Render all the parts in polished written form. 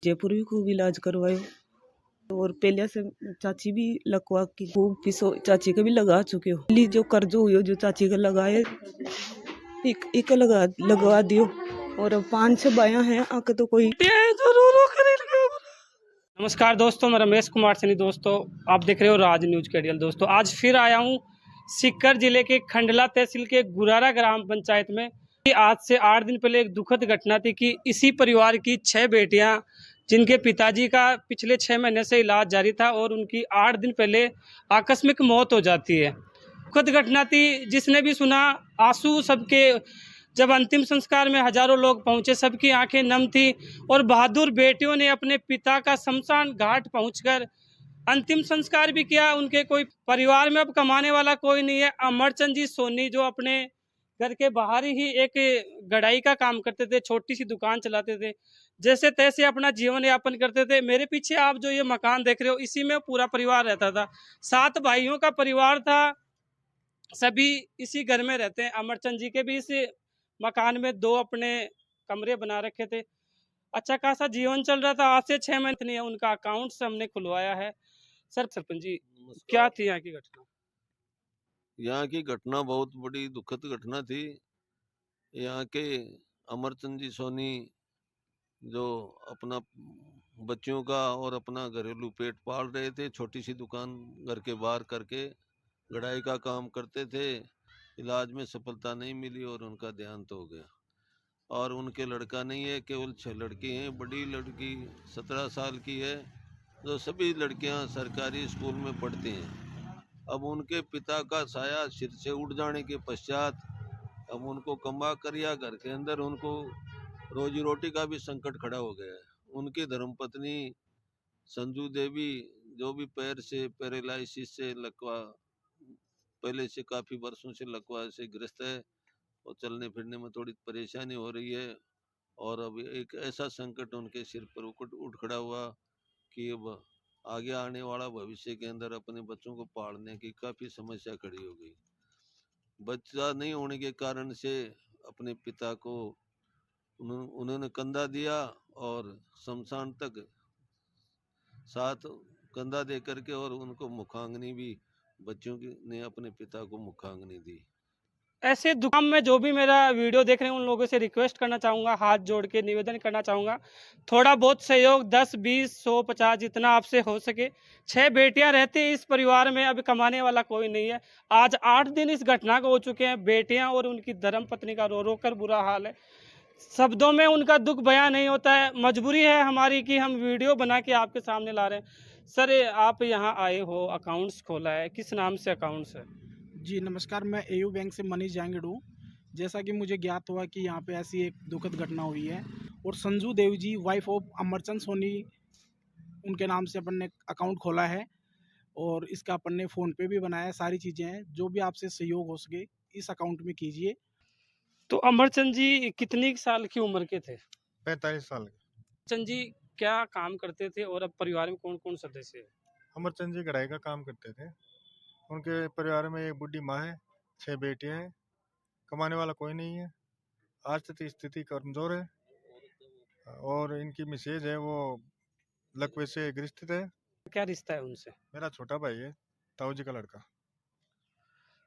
जयपुर भी खूब इलाज करवायो और पहले से चाची भी लगवा की खूब पिसो चाची का भी लगा चुके हो। जो कर्ज हुई जो चाची का लगाए एक लगवा दियो और अब 5-6 बाया हैं आके तो कोई नमस्कार दोस्तों, मैं रमेश कुमार सैनी। दोस्तों आप देख रहे हो राज न्यूज केडियल। दोस्तों आज फिर आया हूँ सीकर जिले के खंडला तहसील के गुरारा ग्राम पंचायत में। आज से 8 दिन पहले एक दुखद घटना थी कि इसी परिवार की 6 बेटियां जिनके पिताजी का पिछले 6 महीने से इलाज जारी था और उनकी 8 दिन पहले आकस्मिक मौत हो जाती है। दुखद घटना थी, जिसने भी सुना आंसू सबके। जब अंतिम संस्कार में हजारों लोग पहुंचे, सबकी आंखें नम थी और बहादुर बेटियों ने अपने पिता का शमशान घाट पहुंचकर अंतिम संस्कार भी किया। उनके कोई परिवार में अब कमाने वाला कोई नहीं है। अमरचंद जी सोनी जो अपने घर के बाहर ही एक गड़ाई का काम करते थे, छोटी सी दुकान चलाते थे, जैसे तैसे अपना जीवन यापन करते थे। मेरे पीछे आप जो ये मकान देख रहे हो, इसी में पूरा परिवार रहता था। 7 भाइयों का परिवार था, सभी इसी घर में रहते हैं। अमरचंद जी के भी इस मकान में 2 अपने कमरे बना रखे थे। अच्छा खासा जीवन चल रहा था। आज से 6 महीने नहीं है, उनका अकाउंट हमने खुलवाया है। सरपंच जी, क्या थी यहाँ की घटना? यहाँ की घटना बहुत बड़ी दुखद घटना थी। यहाँ के अमरचंद जी सोनी जो अपना बच्चों का और अपना घरेलू पेट पाल रहे थे, छोटी सी दुकान घर के बाहर करके गड़ाई का काम करते थे। इलाज में सफलता नहीं मिली और उनका देहांत हो गया। और उनके लड़का नहीं है, केवल 6 लड़की हैं। बड़ी लड़की 17 साल की है, जो सभी लड़कियां सरकारी स्कूल में पढ़ती हैं। अब उनके पिता का साया सिर से उड़ जाने के पश्चात अब उनको कमा कर या घर के अंदर उनको रोजी रोटी का भी संकट खड़ा हो गया है। उनकी धर्मपत्नी संजू देवी जो भी पैर से पैरालिसिस से लकवा पहले से काफ़ी वर्षों से लकवा से ग्रस्त है और चलने फिरने में थोड़ी परेशानी हो रही है। और अब एक ऐसा संकट उनके सिर पर उठ खड़ा हुआ कि अब आगे आने वाला भविष्य के अंदर अपने बच्चों को पालने की काफ़ी समस्या खड़ी हो गई। बच्चा नहीं होने के कारण से अपने पिता को उन्होंने कंधा दिया और शमशान तक साथ कंधा दे करके और उनको मुखाग्नि भी बच्चों की ने अपने पिता को मुखाग्नि दी। ऐसे दुकान में जो भी मेरा वीडियो देख रहे हैं, उन लोगों से रिक्वेस्ट करना चाहूँगा, हाथ जोड़ के निवेदन करना चाहूँगा, थोड़ा बहुत सहयोग 10, 20, 100, 50 जितना आपसे हो सके। 6 बेटियां रहती हैं इस परिवार में, अभी कमाने वाला कोई नहीं है। आज 8 दिन इस घटना को हो चुके हैं। बेटियां और उनकी धर्म पत्नी का रो रो कर बुरा हाल है। शब्दों में उनका दुख बयां नहीं होता है। मजबूरी है हमारी कि हम वीडियो बना के आपके सामने ला रहे हैं। सर, आप यहाँ आए हो, अकाउंट्स खोला है, किस नाम से अकाउंट्स है? जी नमस्कार, मैं एयू बैंक से मनीष जांगड़ हूँ। जैसा कि मुझे ज्ञात हुआ कि यहाँ पे ऐसी एक दुखद घटना हुई है और संजू देवी जी वाइफ ऑफ अमरचंद सोनी, उनके नाम से अपन ने अकाउंट खोला है और इसका अपन ने फ़ोन पे भी बनाया है। सारी चीज़ें हैं, जो भी आपसे सहयोग हो सके इस अकाउंट में कीजिए। तो अमरचंद जी कितनी साल की उम्र के थे? 45 साल के। अमरचंद जी क्या काम करते थे और अब परिवार में कौन कौन सदस्य है? अमरचंद जी कढ़ाई का काम करते थे। उनके परिवार में एक बुढ़ी माँ है, 6 बेटियां हैं। कमाने वाला कोई नहीं है। आर्थिक स्थिति कमजोर है और इनकी मिसेज है वो लकवे से ग्रसित है। क्या रिश्ता है उनसे? मेरा छोटा भाई है, ताऊ जी का लड़का।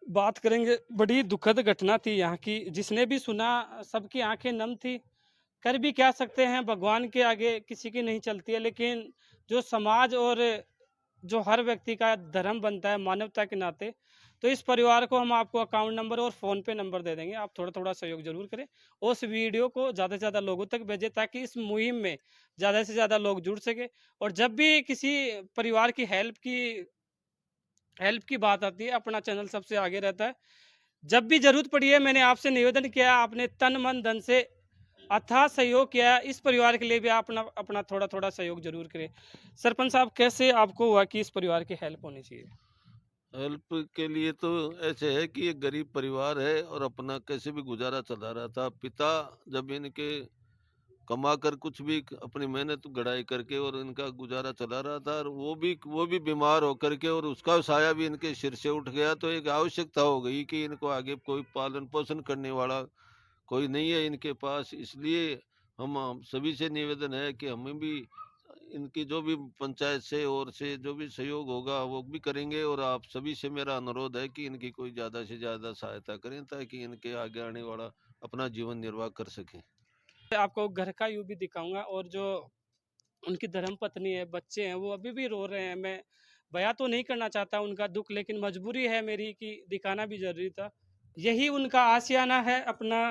बात करेंगे, बड़ी दुखद घटना थी यहाँ की। जिसने भी सुना सबकी आंखें नम थी। कर भी क्या सकते हैं, भगवान के आगे किसी की नहीं चलती है। लेकिन जो समाज और जो हर व्यक्ति का धर्म बनता है मानवता के नाते, तो इस परिवार को हम आपको अकाउंट नंबर और फ़ोन पे नंबर दे देंगे। आप थोड़ा थोड़ा सहयोग जरूर करें। उस वीडियो को ज़्यादा से ज़्यादा लोगों तक भेजें ताकि इस मुहिम में ज़्यादा से ज़्यादा लोग जुड़ सके। और जब भी किसी परिवार की हेल्प की बात आती है, अपना चैनल सबसे आगे रहता है। जब भी जरूरत पड़ी है, मैंने आपसे निवेदन किया, आपने तन मन धन से अथाह सहयोग किया। इस परिवार के लिए भी आप अपना अपना थोड़ा थोड़ा सहयोग जरूर करें। सरपंच साहब, कैसे आपको हुआ कि इस परिवार की हेल्प होनी चाहिए? हेल्प के लिए तो ऐसे है कि एक गरीब परिवार है और अपना कैसे भी गुजारा चला रहा था। पिता जब इनके कमा कर कुछ भी अपनी मेहनत गड़ाई करके और इनका गुजारा चला रहा था, और वो भी बीमार होकर के और उसका साया भी इनके सिर से उठ गया, तो एक आवश्यकता हो गई कि इनको आगे कोई पालन पोषण करने वाला कोई नहीं है इनके पास। इसलिए हम सभी से निवेदन है कि हमें भी इनकी जो भी पंचायत से और से जो भी सहयोग होगा वो भी करेंगे, और आप सभी से मेरा अनुरोध है कि इनकी कोई ज़्यादा से ज़्यादा सहायता करें ताकि इनके आगे आने वाला अपना जीवन निर्वाह कर सकें। आपको घर का व्यू भी दिखाऊंगा, और जो उनकी धर्मपत्नी है, बच्चे हैं, वो अभी भी रो रहे हैं। मैं बयां तो नहीं करना चाहता उनका दुख, लेकिन मजबूरी है मेरी कि दिखाना भी जरूरी था। यही उनका आशियाना है, अपना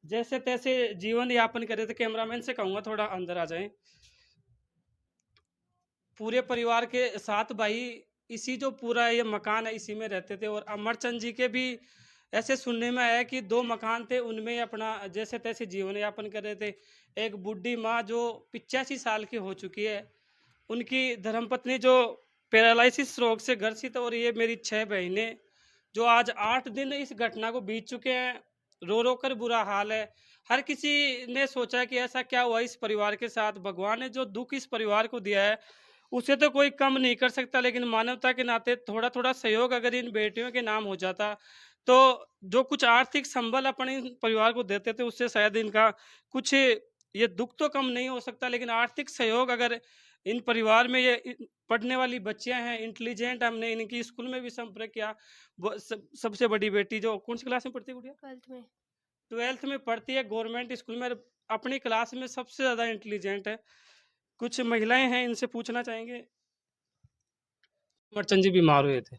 जैसे तैसे जीवन यापन करे थे। कैमरामैन से कहूंगा थोड़ा अंदर आ जाएं। पूरे परिवार के साथ भाई इसी जो पूरा ये मकान है इसी में रहते थे। और अमरचंद जी के भी ऐसे सुनने में आया कि 2 मकान थे, उनमें अपना जैसे तैसे जीवन यापन कर रहे थे। एक बूढ़ी माँ जो 85 साल की हो चुकी है, उनकी धर्मपत्नी जो पैरालिसिस रोग से ग्रसित, और ये मेरी 6 बहनें जो आज 8 दिन इस घटना को बीत चुके हैं। रो रो कर बुरा हाल है। हर किसी ने सोचा कि ऐसा क्या हुआ इस परिवार के साथ। भगवान ने जो दुख इस परिवार को दिया है उसे तो कोई कम नहीं कर सकता, लेकिन मानवता के नाते थोड़ा थोड़ा सहयोग अगर इन बेटियों के नाम हो जाता, तो जो कुछ आर्थिक संबल अपने इन परिवार को देते थे उससे शायद इनका कुछ ये दुख तो कम नहीं हो सकता, लेकिन आर्थिक सहयोग अगर इन परिवार में ये पढ़ने वाली बच्चियां हैं, इंटेलिजेंट, हमने इनकी स्कूल में भी संपर्क किया। सबसे बड़ी बेटी जो कौन सी क्लास में पढ़ती है गुड़िया? 12th में पढ़ती है, गवर्नमेंट स्कूल में, अपनी क्लास में सबसे ज्यादा इंटेलिजेंट है। कुछ महिलाएं हैं, इनसे पूछना चाहेंगे। अमरचंद जी बीमार हुए थे,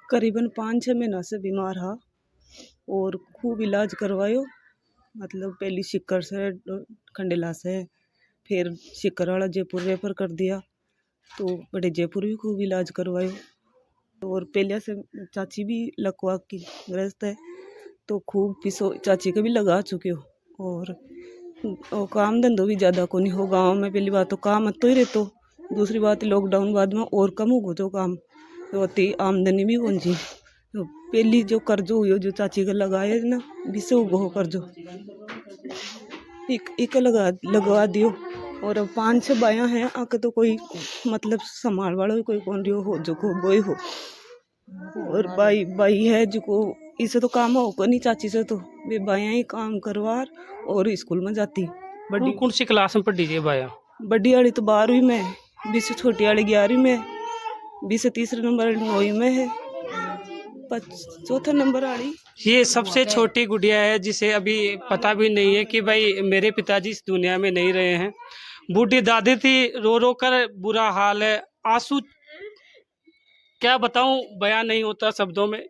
करीबन 5-6 महीना से बीमार हा और खूब इलाज करवायो। मतलब पहली शिक्कर से खंडेला से, फिर शिक्कर वाला जयपुर रेफर कर दिया, तो बड़े जयपुर भी खूब इलाज करवायो। और पहले से चाची भी लकवा की ग्रस्त है, तो खूब पिसो चाची के भी लगा चुके हो। और काम धंधो भी ज़्यादा को नहीं हो गाँव में। पहली बात तो काम तो ही रहतो, दूसरी बात लॉकडाउन बाद में और कम हो गो तो काम होती, आमदनी भी कौन सी। तो पहली जो कर्जो हुई जो चाची का लगाए ना, बिसे हो कर्जो एक लगवा दियो। और अब 5-6 बाया हैं आके, तो कोई मतलब संभाल वाला भी कोई कौन रियो हो जो को बोई हो। और बाई है जो को इसे तो काम होगा नहीं, चाची से तो वे बाया ही काम करवार और स्कूल में जाती। बड़ी कौन सी क्लास में पढ़ी है बाया? बड़ी वाली तो 12वीं में, 20 से छोटी वाली 11वीं में, 20 से तीसरे नंबर 9वीं में है, 4थे नंबर वाली ये सबसे छोटी गुड़िया है, जिसे अभी पता भी नहीं है कि भाई मेरे पिताजी इस दुनिया में नहीं रहे हैं। बूढ़ी दादी थी, रो रो कर बुरा हाल है। आंसू क्या बताऊं, बयान नहीं होता शब्दों में।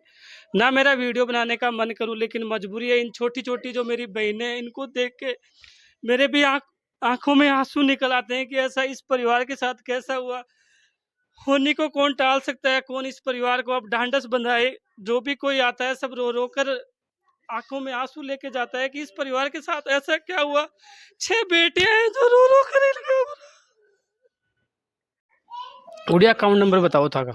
ना मेरा वीडियो बनाने का मन करूं, लेकिन मजबूरी है। इन छोटी छोटी जो मेरी बहनें हैं, इनको देख के मेरे भी आंखों में आंसू निकल आते हैं कि ऐसा इस परिवार के साथ कैसा हुआ। होने को कौन टाल सकता है, कौन इस परिवार को अब ढांढस बंधाए। जो भी कोई आता है सब रो रो कर आंखों में आंसू लेके जाता है कि इस परिवार के साथ ऐसा क्या हुआ। 6 बेटियां हैं जो रो रो कर उड़िया अकाउंट नंबर बताओ था का?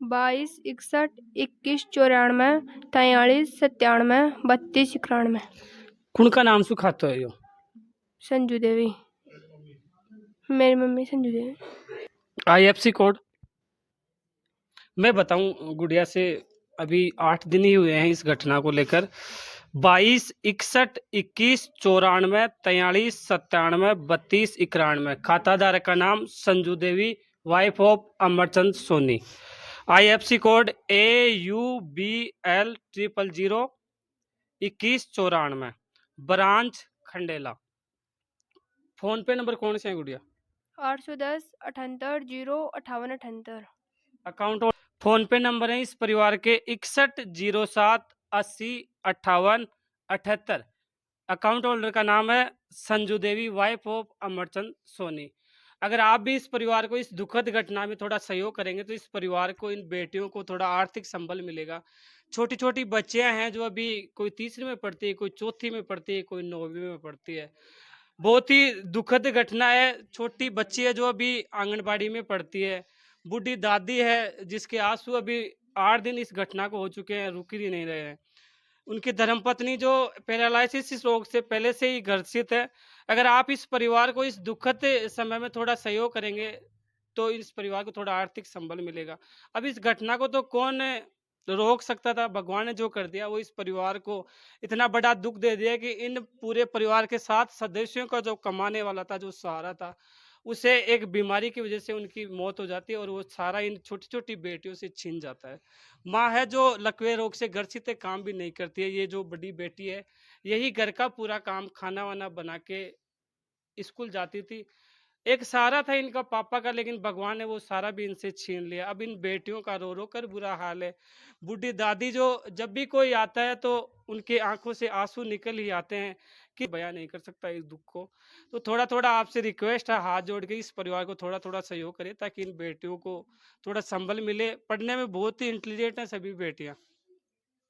22 61 21 94 43 97 32 91। कौन का नाम सुखाते हो यो? संजू देवी, मेरी mummy Sanju Devi. IFC code मैं बताऊं गुड़िया से, अभी 8 दिन ही हुए हैं इस घटना को लेकर। 22 61 21 94 43 97 32 91। खाताधारक का नाम Sanju Devi, wife of Amarchand Soni. IFC code AUBL 000 21 94, branch Khandela. PhonePe number कौन से है गुड़िया? 810 78 0 58 78। अकाउंट और फोन पे नंबर है इस परिवार के 61 07 80 58 78। अकाउंट होल्डर का नाम है संजू देवी, वाइफ ऑफ अमरचंद सोनी। अगर आप भी इस परिवार को इस दुखद घटना में थोड़ा सहयोग करेंगे तो इस परिवार को, इन बेटियों को थोड़ा आर्थिक संबल मिलेगा। छोटी छोटी बच्चियां हैं जो अभी कोई 3री में पढ़ती है, कोई 4थी में पढ़ती है, कोई 9वीं में पढ़ती है। बहुत ही दुखद घटना है। छोटी बच्ची है जो अभी आंगनबाड़ी में पढ़ती है। बूढ़ी दादी है जिसके आंसू अभी 8 दिन इस घटना को हो चुके हैं, रुक ही नहीं रहे हैं। उनकी धर्मपत्नी जो पैरालिसिस रोग से पहले से ही ग्रसित है। अगर आप इस परिवार को इस दुखद समय में थोड़ा सहयोग करेंगे तो इस परिवार को थोड़ा आर्थिक संबल मिलेगा। अब इस घटना को तो कौन रोक सकता था, भगवान ने जो कर दिया वो इस परिवार को इतना बड़ा दुख दे दिया कि इन पूरे परिवार के 7 सदस्यों का जो कमाने वाला था, जो सहारा था, उसे एक बीमारी की वजह से उनकी मौत हो जाती है और वो सारा इन छोटी-छोटी बेटियों से छीन जाता है। माँ है जो लकवे रोग से ग्रसित है, काम भी नहीं करती है। ये जो बड़ी बेटी है, यही घर का पूरा काम खाना-वाना बना के स्कूल जाती थी। एक सहारा था इनका पापा का, लेकिन भगवान ने वो सारा भी इनसे छीन लिया। अब इन बेटियों का रो रो कर बुरा हाल है। बूढ़ी दादी जो जब भी कोई आता है तो उनकी आंखों से आंसू निकल ही आते हैं कि बयां नहीं कर सकता इस दुख को। तो थोड़ा थोड़ा आपसे रिक्वेस्ट है, हाथ जोड़ के इस परिवार को थोड़ा थोड़ा सहयोग करें ताकि इन बेटियों को थोड़ा संबल मिले। पढ़ने में बहुत ही इंटेलिजेंट है सभी बेटियां।